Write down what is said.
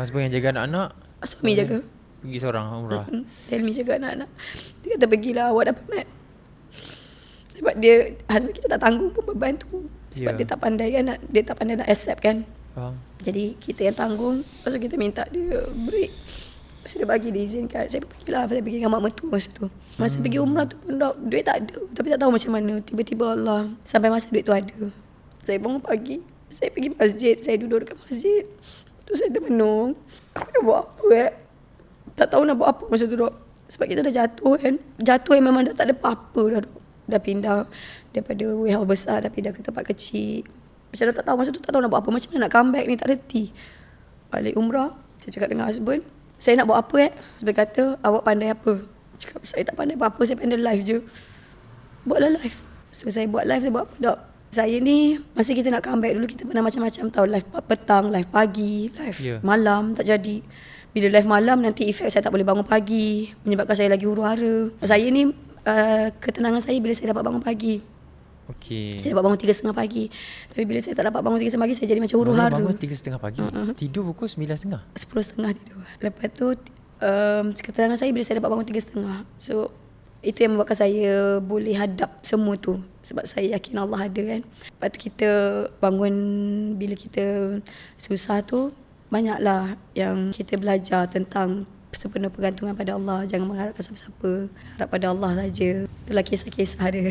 Husband yang jaga anak-anak, Suami jaga. pergi seorang umrah. Helmi jaga anak-anak. Dia kata pergilah, awak dah penat. Sebab dia, husband kita tak tanggung pun beban tu. Sebab dia tak pandai kan, dia tak pandai nak accept kan. Faham. Jadi kita yang tanggung. Lepas tu kita minta dia break. Lepas tu dia bagi, dia izinkan. Saya pun pergilah, saya pergi dengan mak mertua masa tu. Masa pergi umrah tu pun duit tak ada. Tapi tak tahu macam mana, tiba-tiba Allah sampai masa duit tu ada. Saya bangun pagi, saya pergi masjid, saya duduk dekat masjid. Tu saya termenung. Aku nak buat apa tak tahu nak buat apa masa tu dok. Sebab kita dah jatuh kan. Jatuh yang memang dah tak ada apa-apa dah dok. Dah pindah daripada warehouse besar, dah pindah ke tempat kecil. Macam dah tak tahu, masa tu tak tahu nak buat apa. Macam mana nak comeback ni, tak reti. Balik umrah, saya cakap dengan husband, saya nak buat apa Husband kata, awak pandai apa? Cakap, saya tak pandai apa-apa, saya pandai live je. Buatlah live. So saya buat live, saya buat apa dok. Saya ni, masa kita nak comeback dulu, kita pernah macam-macam tahu. Live petang, live pagi, live malam, tak jadi. Bila live malam, nanti efek saya tak boleh bangun pagi. Menyebabkan saya lagi huru-hara. Saya ni, ketenangan saya bila saya dapat bangun pagi. Okey. Saya dapat bangun 3.30 pagi. Tapi bila saya tak dapat bangun 3.30 pagi, saya jadi macam huru-hara. Bangun 3.30 pagi? Tidur pukul 9.30? 10.30 tidur. Lepas tu, ketenangan saya bila saya dapat bangun 3.30. So, itu yang membuatkan saya boleh hadap semua tu. Sebab saya yakin Allah ada kan. Lepas tu kita bangun, bila kita susah tu, banyaklah yang kita belajar tentang sepenuh pergantungan pada Allah. Jangan mengharapkan siapa-siapa. Harap pada Allah saja. Itulah kisah-kisah dia.